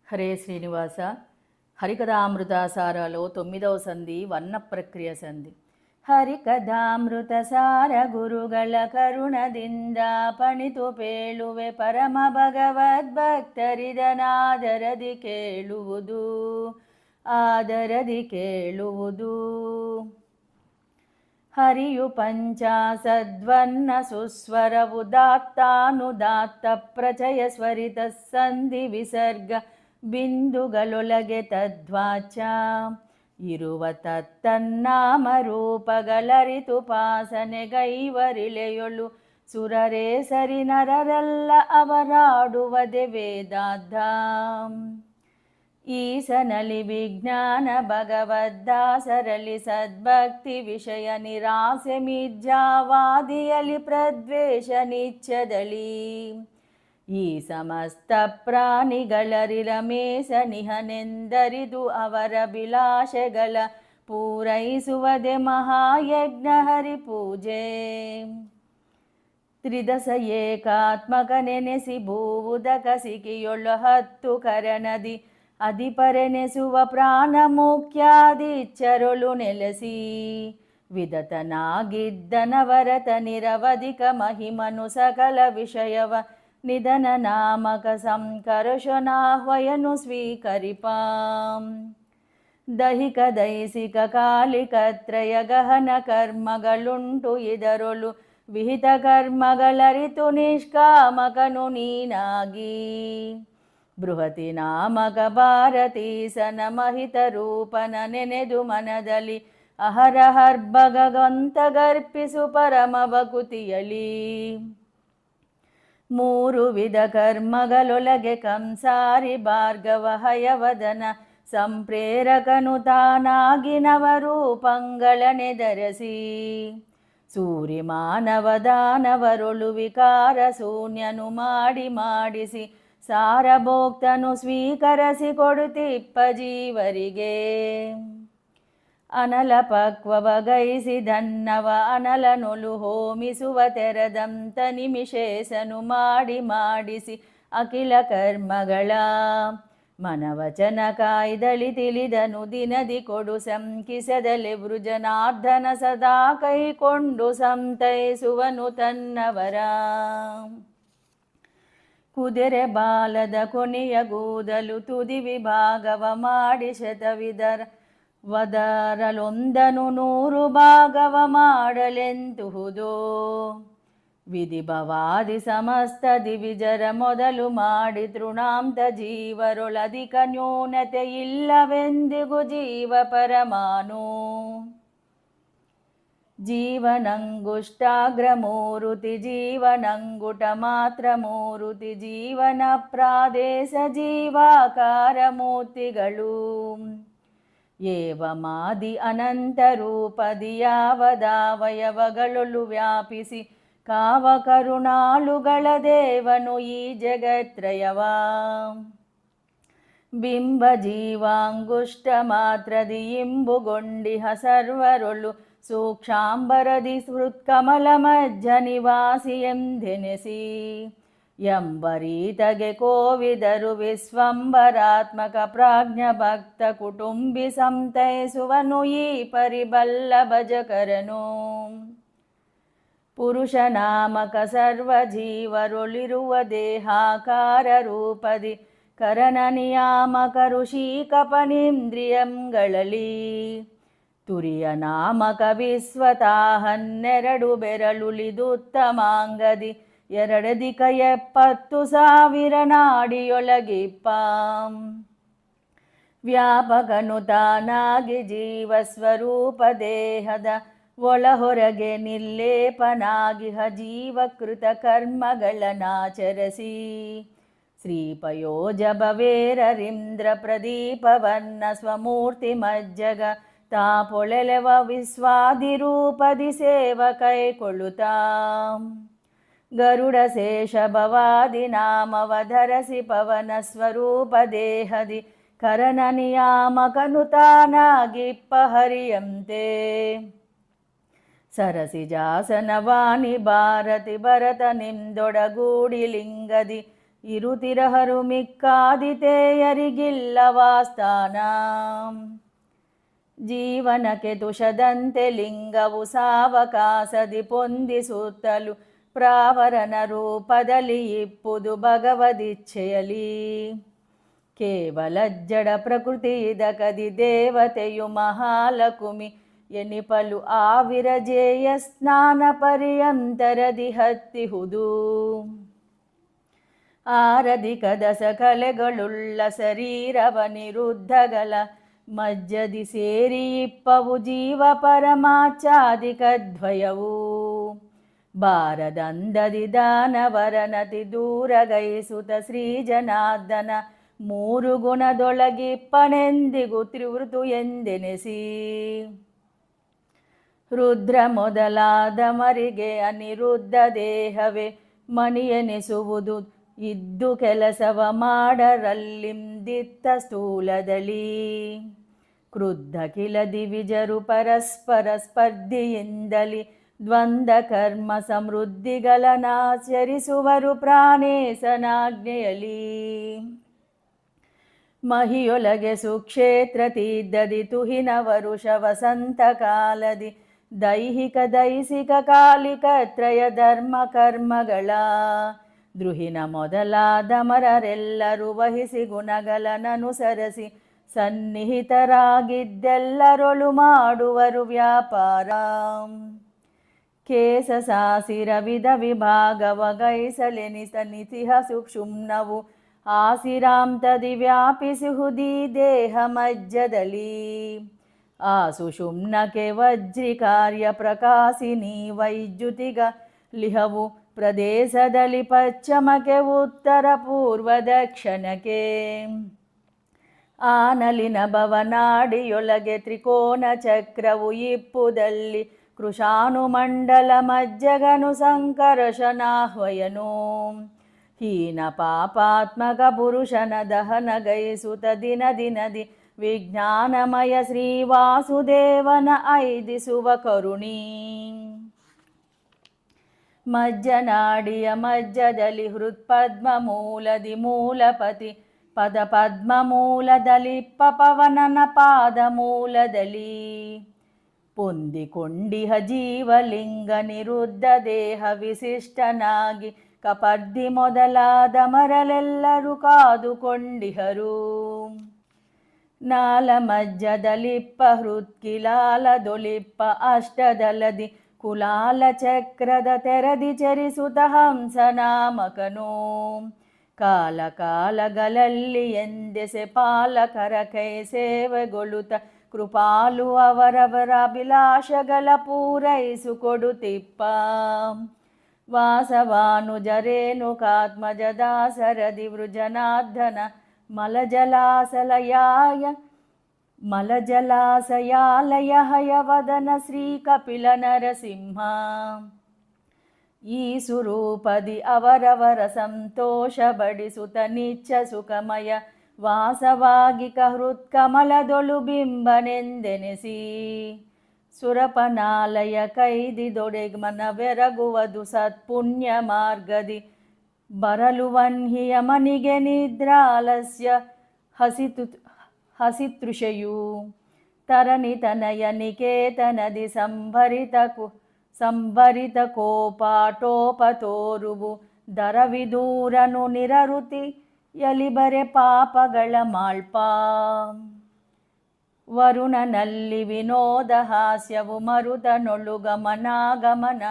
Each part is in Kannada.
హరే శ్రీనివాస. హరికథామృతసారలో 9వ సంధి వర్ణ ప్రక్రియ సంధి. ಹರಿಕಥಾಮೃತ ಸಾರ ಗುರುಗಳ ಕರುಣದಿಂದ ಪಣಿತು ಪೇಳುವೆ ಪರಮ ಭಗವದ್ಭಕ್ತರಿದನಾದರದಿ ಕೇಳುವುದು ಆದರದಿ ಕೇಳುವುದು. ಹರಿಯು ಪಂಚಾಸದ್ವನ್ನ ಸುಸ್ವರವು ದಾತ್ತಾನುದಾತ್ತ ಪ್ರಚಯ ಸ್ವರಿತ ಸಂಧಿ ವಿಸರ್ಗ ಬಿಂದುಗಳೊಳಗೆ ತದ್ವಾಚ ಇರುವ ತತ್ತನ್ನಾಮ ರೂಪಗಳರಿತು ಪಾಸನೆಗೈವರಿಳೆಯೊಳು ಸುರರೇ ಸರಿ ನರರೆಲ್ಲ ಅವರಾಡುವದೆ ವೇದಾದ್ಧ. ಈಸನಲಿ ವಿಜ್ಞಾನ ಭಗವದ್ದಾಸರಲಿ ಸದ್ಭಕ್ತಿ ವಿಷಯ ನಿರಾಸೆ ಮಿಜ್ಜಾವಾದಿಯಲಿ ಪ್ರದ್ವೇಷ ನಿಚ್ಚದಳಿ. ಈ ಸಮಸ್ತ ಪ್ರಾಣಿಗಳರಿರಮೇಶ ನಿಹನೆಂದರಿದು ಅವರ ಅಭಿಲಾಷೆಗಳ ಪೂರೈಸುವುದೇ ಮಹಾಯಜ್ಞ ಹರಿಪೂಜೆ. ತ್ರಿದಶ ಏಕಾತ್ಮಕ ನೆನೆಸಿ ಭೂವುದಕ ಸಿಕಿಯೊಳ್ಳು 10 ಕರಣದಿ ಅಧಿಪರೆನೆಸುವ ಪ್ರಾಣ ಮುಖ್ಯಾದಿಚ್ಚರೊಳು ನೆಲೆಸಿ ವಿದತನಾಗಿದ್ದನವರತ ನಿರವಧಿಕ ಮಹಿಮನು ಸಕಲ ವಿಷಯವ ನಿಧನ ನಾಮಕ ಸಂಕರ್ಷಣಾಹ್ವಯನು ಸ್ವೀಕರಿಪಾಂ. ದೈಹಿಕ ದೈಸಿಕ ಕಾಲಿಕತ್ರಯ ಗಹನ ಕರ್ಮಗಳುಂಟು ಇದರೊಳು ವಿಹಿತ ಕರ್ಮಗಳರಿತು ನಿಷ್ಕಾಮಕನು ನೀನಾಗಿ. ಬೃಹತಿ ನಾಮಕ ಭಾರತೀಸನ ಮಹಿತ ರೂಪನ ನೆನೆದು ಮನದಲ್ಲಿ ಅಹರಹರ್ಭಗವಂತಗರ್ಪಿಸು ಪರಮ ಭಕುತಿಯಲಿ. 3 ವಿಧ ಕರ್ಮಗಳೊಳಗೆ ಕಂಸಾರಿ ಭಾರ್ಗವ ಹಯವದನ ಸಂಪ್ರೇರಕನು ತಾನಾಗಿ ನವರೂಪಂಗಳನೆದರಸಿ ಸೂರಿ ಮಾನವ ದಾನವರೊಳು ವಿಕಾರ ಶೂನ್ಯನು ಮಾಡಿಸಿ ಸಾರಭೋಕ್ತನು ಸ್ವೀಕರಿಸಿ ಕೊಡುತ್ತಿಪ್ಪ ಜೀವರಿಗೆ. ಅನಲ ಪಕ್ವವಗೈಸಿದನ್ನವ ಅನಲನೊಲು ಹೋಮಿಸುವ ತೆರದಂತ ನಿಮಿಷೇಸನು ಮಾಡಿಸಿ ಅಖಿಲ ಕರ್ಮಗಳ ಮನವಚನ ಕಾಯ್ದಳಿ ತಿಳಿದನು ದಿನದಿ ಕೊಡು ಸಂಕಿಸದಲೆ ವೃಜನಾರ್ಧನ ಸದಾ ಕೈಕೊಂಡು ಸಂತೈಸುವನು ತನ್ನವರ. ಕುದುರೆ ಬಾಲದ ಕೊನೆಯ ಗೂದಲು ತುದಿ ವಿಭಾಗವ ಮಾಡಿ ಶತವಿಧರ ವದರಲೊಂದನು 100 ಭಾಗವ ಮಾಡಲೆಂತುಹುದೋ. ವಿಧಿ ಭವಾದಿ ಸಮಸ್ತ ದಿವಿಜರ ಮೊದಲು ಮಾಡಿ ತೃಣಾಂತ ಜೀವರೊಳಧಿಕ ನ್ಯೂನತೆ ಇಲ್ಲವೆಂದಿಗೂ ಜೀವ ಪರಮಾನು. ಜೀವನಂಗುಷ್ಟಾಗ್ರ ಮೂರುತಿ ಜೀವನಂಗುಟ ಮಾತ್ರ ಮೂರುತಿ ಜೀವನ ಪ್ರಾದೇಶ ಜೀವಾಕಾರ ಮೂರ್ತಿಗಳು. ಏವಮಾದಿ ಅನಂತ ರೂಪದಿ ಯಾವದಾವಯವಗಳೊಳು ವ್ಯಾಪಿಸಿ ಕಾವ ಕರುಣಾಳುಗಳ ದೇವನು ಈ ಜಗತ್ರಯವ. ಬಿಂಬ ಜೀವಾಂಗುಷ್ಟ ಮಾತ್ರದಿ ಇಂಬುಗೊಂಡಿಹ ಸರ್ವರೊಳು ಸೂಕ್ಷಾಂಬರದಿ ಹೃತ್ಕಮಲ ಮಜ್ಜ ನಿವಾಸಿ ಎಂದೆನೆಸಿ ಎಂಬರೀತಗೆ ಕೋವಿದರು ವಿಶ್ವಂಬರಾತ್ಮಕ ಪ್ರಾಜ್ಞ ಭಕ್ತ ಕುಟುಂಬಿ ಸಂತೈಸುವನು ಈ ಪರಿಬಲ್ಲ ಭಜಕರನು. ಪುರುಷ ನಾಮಕ ಸರ್ವ ಜೀವರೊಳಿರುವ ದೇಹಾಕಾರ ರೂಪದಿ ಕರಣ ನಿಯಾಮಕ ಋಷಿ ಕಪನಿಂದ್ರಿಯಂಗಳಲ್ಲಿ ತುರಿಯ ನಾಮಕ ವಿಶ್ವತಾ 12 ಬೆರಳುಳಿದುತ್ತಮಾಂಗದಿ 2,70,000 ನಾಡಿಯೊಳಗಿಪ್ಪಾಂ. ವ್ಯಾಪಕನು ತಾನಾಗಿ ಜೀವಸ್ವರೂಪ ದೇಹದ ಒಳ ಹೊರಗೆ ನಿರ್ಲೇಪನಾಗಿಹ ಜೀವಕೃತ ಕರ್ಮಗಳನ್ನಾಚರಿಸಿ ಶ್ರೀಪಯೋಜ ಭವೇರರಿಂದ್ರ ಪ್ರದೀಪವನ್ನ ಸ್ವಮೂರ್ತಿ ಮಜ್ಜಗ ತಾಪೊಳೆಲೆವ ವಿಶ್ವಾದಿರೂಪದಿ ಸೇವ ಕೈಕೊಳ್ಳುತ್ತಾಂ. ಗರುಡ ಶೇಷ ಭವಾದಿ ನಾಮವಧರಸಿ ಪವನ ಸ್ವರೂಪ ದೇಹದಿ ಕರಣ ನಿಯಾಮಕನು ತಾನಾಗಿಪ್ಪ ಹರಿಯಂತೆ. ಸರಸಿಜಾಸನವಾಣಿ ಭಾರತಿ ಭರತ ನಿಂದೊಡಗೂಡಿ ಲಿಂಗದಿ ಇರುತಿರಹರು ಮಿಕ್ಕಾದಿತೇಯರಿಗಿಲ್ಲವಾಸ್ಥಾನ. ಜೀವನಕ್ಕೆ ತುಷದಂತೆ ಲಿಂಗವು ಸಾವಕಾಸದಿ ಪೊಂದಿಸುತ್ತಲು ಪ್ರಾವರನ ರೂಪದಲ್ಲಿ ಇಪ್ಪುದು ಭಗವದಿಚ್ಛೆಯಲಿ. ಕೇವಲ ಜಡ ಪ್ರಕೃತಿ ಇದಕದಿ ದೇವತೆಯು ಮಹಾಲಕುಮಿ ಎನಿಪಲು ಆವಿರಜೇಯ ಸ್ನಾನ ಪರ್ಯಂತರದಿ ಹತ್ತಿಹುದು. ಆರಧಿಕದ ಸಕಲೆಗಳುಳ್ಳ ಶರೀರವ ನಿರುದ್ಧಗಳ ಮಜ್ಜದಿ ಸೇರಿ ಇಪ್ಪವು ಜೀವ ಪರಮಾಚಾದಿಕದ್ವಯವು. ಬಾರದಂದದಿ ದಾನವರನತಿ ದೂರಗೈಸುತ ಶ್ರೀ ಜನಾರ್ದನ ಮೂರು ಗುಣದೊಳಗಿಪ್ಪನೆಂದಿಗೂ ತ್ರಿವೃತು ಎಂದೆನಿಸಿ. ರುದ್ರ ಮೊದಲಾದ ಮರಿಗೆ ಅನಿರುದ್ಧ ದೇಹವೇ ಮಣಿಯೆನಿಸುವುದು ಇದ್ದು ಕೆಲಸವ ಮಾಡರಲ್ಲಿಂದಿತ್ತ ಸ್ಥೂಲದಲ್ಲಿ. ಕ್ರುದ್ಧ ಕಿಲ ದಿವಿಜರು ಪರಸ್ಪರ ಸ್ಪರ್ಧೆಯಿಂದಲಿ ದ್ವಂದ್ವ ಕರ್ಮ ಸಮೃದ್ಧಿಗಳನ್ನಾಚರಿಸುವರು ಪ್ರಾಣೇಶನಾಜ್ಞೆಯಲಿ. ಮಹಿಯೊಳಗೆ ಸುಕ್ಷೇತ್ರ ತೀದ್ದದಿ ತುಹಿನ ವರುಷ ವಸಂತ ಕಾಲದಿ ದೈಹಿಕ ದೈಸಿಕ ಕಾಲಿಕ ತ್ರಯ ಧರ್ಮ ಕರ್ಮಗಳ ದ್ರುಹಿನ ಮೊದಲಾದ ಮರರೆಲ್ಲರೂ ವಹಿಸಿ ಗುಣಗಳನ್ನನುಸರಿಸಿ ಸನ್ನಿಹಿತರಾಗಿದ್ದೆಲ್ಲರೊಳು ಮಾಡುವರು ವ್ಯಾಪಾರ. ಕೇಶ ಸಾಸಿರ ವಿಧ ವಿಭಾಗವ ಗೈಸಲೆನಿಸ ನಿತಿಹ ಸುಕ್ಷುಮ್ನವು ಆಸಿರಾಂತದಿ ವ್ಯಾಪಿಸುವುದೀ ದೇಹ ಮಜ್ಜದಲ್ಲಿ. ಆ ಸುಷುಮ್ನಕ್ಕೆ ವಜ್ರಿ ಕಾರ್ಯ ಪ್ರಕಾಶಿನಿ ವೈದ್ಯುತಿಗ ಲಿಹವು ಪ್ರದೇಶದಲ್ಲಿ ಪಶ್ಚಿಮಕ್ಕೆ ಉತ್ತರ ಪೂರ್ವ ದಕ್ಷಿಣಕ್ಕೆ. ಆನಲಿನ ಭವನಾಡಿಯೊಳಗೆ ತ್ರಿಕೋನ ಚಕ್ರವು ಇಪ್ಪುದಲ್ಲಿ ಕೃಶಾನುಮಂಡಲ ಮಜ್ಜಗನು ಸಂಕರ್ಷನಾಹ್ವಯನು. ಹೀನ ಪಾಪಾತ್ಮಕ ಪುರುಷನ ದಹನ ಗೈಸುತ ದಿನ ದಿನದಿ ವಿಜ್ಞಾನಮಯ ಶ್ರೀವಾಸುದೇವನ ಐದಿಸುವ ಕರುಣಿ. ಮಜ್ಜನಾಡಿಯ ಮಜ್ಜದಲ್ಲಿ ಹೃತ್ಪದ್ಮ ಮೂಲದಿ ಮೂಲಪತಿ ಪದ ಪದ್ಮ ಮೂಲದಲಿಪ್ಪ ಪವನನ ಪಾದ ಮೂಲದಲ್ಲಿ. ಪೊಂದಿಕೊಂಡಿಹ ಜೀವಲಿಂಗ ನಿರುದ್ಧ ದೇಹ ವಿಶಿಷ್ಟನಾಗಿ ಕಪರ್ದಿ ಮೊದಲಾದ ಮರಲೆಲ್ಲರೂ ಕಾದುಕೊಂಡಿಹರು. ನಾಲ ಮಜ್ಜದಲಿಪ್ಪ ಹೃತ್ಕಿಲಾಲದೊಲಿಪ್ಪ ಅಷ್ಟದಲದಿ ಕುಲಾಲ ಚಕ್ರದ ತೆರದಿ ಚರಿಸುತ್ತ ಹಂಸನಾಮಕನು. ಕಾಲ ಕಾಲಗಳಲ್ಲಿ ಎಂದೆಸೆ ಪಾಲಕರ ಕೈ ಸೇವೆಗೊಳ್ಳುತ್ತ ಕೃಪಾಲು ಅವರವರ ಅಭಿಲಾಷಗಳ ಪೂರೈಸಿಕೊಡುತ್ತಿಪ್ಪ. ವಾಸವಾನುಜರೇಣುಕಾತ್ಮಜದಾಸರದಿ ವೃಜನಾರ್ದನ ಮಲಜಲಾಸಯಾಲಯ ಹಯವದನ ಶ್ರೀ ಕಪಿಲ ನರಸಿಂಹ. ಈ ಸುರೂಪದಿ ಅವರವರ ಸಂತೋಷ ಬಡಿಸುತ್ತ ನಿತ್ಯ ಸುಖಮಯ ವಾಸವಾಗಿ ಹೃತ್ಕಮಲದೊಳು ಬಿಂಬನೆಂದೆನಿಸಿ. ಸುರಪನಾಲಯ ಕೈದಿದೊಡೆಗ್ ಮನವೆರಗುವುದು ಸತ್ಪುಣ್ಯ ಮಾರ್ಗದಿ ಬರಲು ವನ್ಹಿಯ ಮನಿಗೆ ನಿದ್ರಾಲಸ್ಯ ಹಸಿತೃಷೆಯು. ತರಣಿತನಯ ನಿಕೇತನದಿ ಸಂಭರಿತ ಕೋಪಾಟೋಪತೋರುವು ದರವಿದೂರನು ನಿರರುತಿ ಯಲಿಬರೆ ಪಾಪಗಳ ಮಾಳ್ಪ. ವರುಣನಲ್ಲಿ ವಿನೋದ ಹಾಸ್ಯವು ಮರುತನೊಳು ಗಮನಾಗಮನ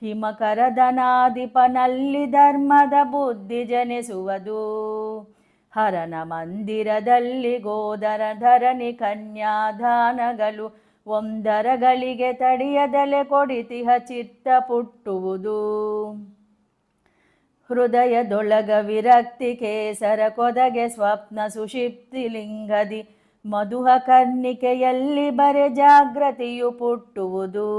ಹಿಮಕರದನಾದಿಪನಲ್ಲಿ ಧರ್ಮದ ಬುದ್ಧಿ ಜನಿಸುವುದು. ಹರನ ಮಂದಿರದಲ್ಲಿ ಗೋದರ ಧರಣಿ ಕನ್ಯಾದಾನಗಳು ಒಂದರಗಳಿಗೆ ತಡಿಯದಲೆ ಕೊಡಿತಿಹ ಚಿತ್ತ ಪುಟ್ಟುವುದು. ಹೃದಯದೊಳಗ ವಿರಕ್ತಿ ಕೇಸರ ಕೊದಗೆ ಸ್ವಪ್ನ ಸುಷಿಪ್ತಿ ಲಿಂಗದಿ ಮಧುಹ ಕರ್ಣಿಕೆಯಲ್ಲಿ ಬರೆ ಜಾಗೃತಿಯು ಪುಟ್ಟುವುದು.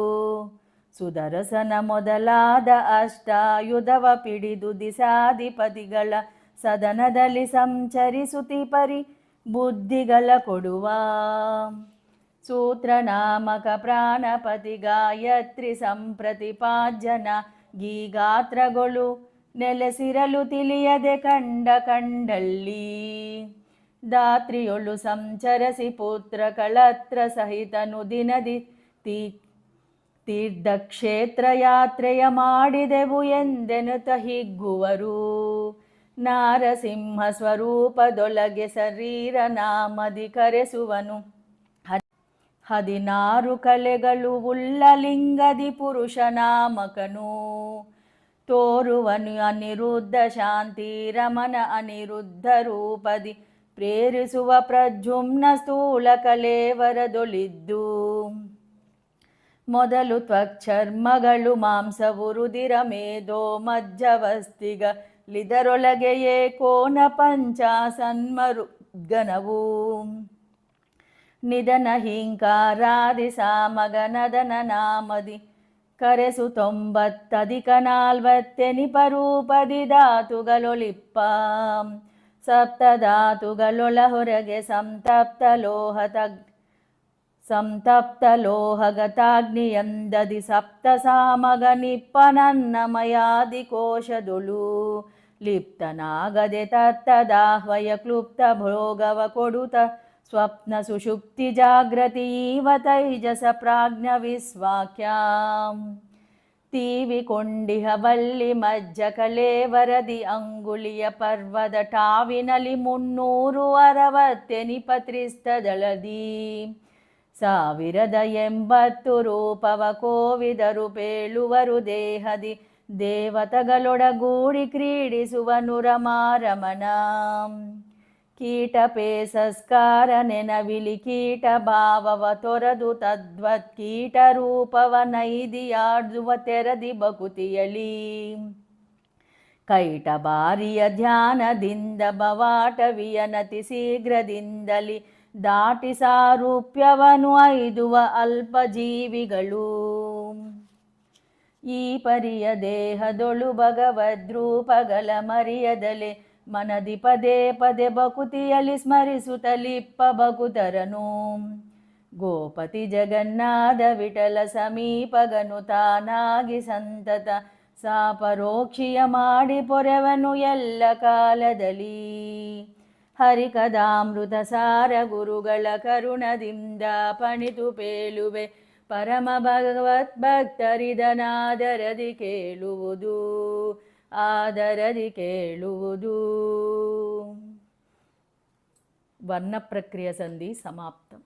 ಸುದರ್ಶನ ಮೊದಲಾದ ಅಷ್ಟಾಯುಧವ ಪಿಡಿದು ದಿಸಾಧಿಪತಿಗಳ ಸದನದಲ್ಲಿ ಸಂಚರಿಸುತಿ ಪರಿ ಬುದ್ಧಿಗಳ ಕೊಡುವ. ಸೂತ್ರನಾಮಕ ಪ್ರಾಣಪತಿ ಗಾಯತ್ರಿ ಸಂಪ್ರತಿಪಾಜ್ಯನ ಗೀಗಾತ್ರಗಳು ನೆಲೆಸಿರಲು ತಿಳಿಯದೆ ಕಂಡಲ್ಲಿ ದಾತ್ರಿಯೊಳು ಸಂಚರಸಿ ಪುತ್ರ ಕಳತ್ರ ಸಹಿತನು ದಿನದಿ ತೀರ್ಥಕ್ಷೇತ್ರ ಯಾತ್ರೆಯ ಮಾಡಿದೆವು ಎಂದೆನುತ ಹಿಗ್ಗುವರು. ನಾರಸಿಂಹ ಸ್ವರೂಪದೊಳಗೆ ಶರೀರ ನಾಮದಿ ಕರೆಸುವನು 16 ಕಲೆಗಳು ಉಳ್ಳ ಲಿಂಗದಿ ಪುರುಷ ನಾಮಕನು. ತೋರುವನು ಅನಿರುದ್ಧ ಶಾಂತಿ ರಮನ ಅನಿರುದ್ಧ ರೂಪದಿ ಪ್ರೇರಿಸುವ ಪ್ರದ್ಯುಮ್ನ ಸ್ಥೂಲ ಕಲೇವರದೊಳಿದ್ದು. ಮೊದಲು ತ್ವಕ್ಚರ್ಮಗಳು ಮಾಂಸವು ರುದಿರ ಮೇಧೋ ಮಜ್ಜವಸ್ತಿಗಳಿದರೊಳಗೆ ಏಕೋನ ಪಂಚಾಸನ್ಮರುದ್ಗನವು. ನಿಧನ ಹಿಂಕಾರಾದಿ ಸಾಮಗನದನ ನಾಮದಿ ಕರೆಸು 90 ನಿಪರೂಪದಿ ಧಾತುಗಳೊಳಿಪ್ಪ. ಸಪ್ತಧಾತುಗಳೊಳ ಹೊರಗೆ ಸಂತಪ್ತ ಲೋಹಗತಾಗ್ನಿಯಂದದಿ ಸಪ್ತ ಸಾಮಗ ನಿಪ್ಪನನ್ನಮಯಾದಿ ಕೋಶದೊಳು ಲಿಪ್ತನಾಗದೆ ತತ್ತದಾಹ್ವಯ ಕ್ಲುಪ್ತ ಭೋಗವ ಕೊಡುತ್ತ ಸ್ವಪ್ನ ಸುಷುಪ್ತಿ ಜಾಗ್ರತಿ ಈವ ತೈಜಸ ಪ್ರಾಜ್ಞ ವಿಸ್ವಾಖ್ಯಾಂ. ತೀವಿಕೊಂಡಿಹ ಬಲ್ಲಿ ಮಜ್ಜ ಕಲೇವರದಿ ಅಂಗುಳಿಯ ಪರ್ವದ ಟಾವಿನಲಿ 360 ನಿಪತ್ರಿಸ್ತದಳದಿ 1080 ರೂಪವ ಕೋವಿದರು ಪೇಳುವರು ದೇಹದಿ ದೇವತಗಳೊಡಗೂಡಿ ಕ್ರೀಡಿಸುವನು ರಮಾರಮಣ. ಕೀಟ ಪೇಸಸ್ಕಾರ ನೆನವಿಲಿ ಕೀಟ ಭಾವವ ತೊರೆದು ತದ್ವತ್ ಕೀಟ ರೂಪವ ನೈದಿಯಾಡುವ ತೆರದಿ ಬಕುತಿಯಲಿ. ಕೈಟ ಬಾರಿಯ ಧ್ಯಾನದಿಂದ ಬವಾಟವಿಯನತಿ ಶೀಘ್ರದಿಂದಲಿ ದಾಟಿ ಸಾರೂಪ್ಯವನು ಐದುವ ಅಲ್ಪ ಜೀವಿಗಳು. ಈ ಪರಿಯ ದೇಹದೊಳು ಭಗವದ್ರೂಪಗಳ ಮರಿಯದಲೆ ಮನದಿ ಪದೇ ಪದೇ ಬಕುತಿಯಲಿ ಸ್ಮರಿಸುತ್ತಲಿಪ್ಪ ಬಕುತರನು. ಗೋಪತಿ ಜಗನ್ನಾಥ ವಿಠಲ ಸಮೀಪಗನು ತಾನಾಗಿ ಸಂತತ ಸಾಪರೋಕ್ಷಿಯ ಮಾಡಿ ಪೊರೆವನು ಎಲ್ಲ ಕಾಲದಲ್ಲಿ. ಹರಿಕದಾಮೃತ ಸಾರ ಗುರುಗಳ ಕರುಣದಿಂದ ಪಣಿತು ಪೇಳುವೆ ಪರಮ ಭಗವತ್ ಭಕ್ತರಿದನಾದರದಿ ಕೇಳುವುದು ಆದರದಿ ಕೇಳುವುದು. ವರ್ಣ ಪ್ರಕ್ರಿಯ ಸಂಧಿ ಸಮಾಪ್ತಂ.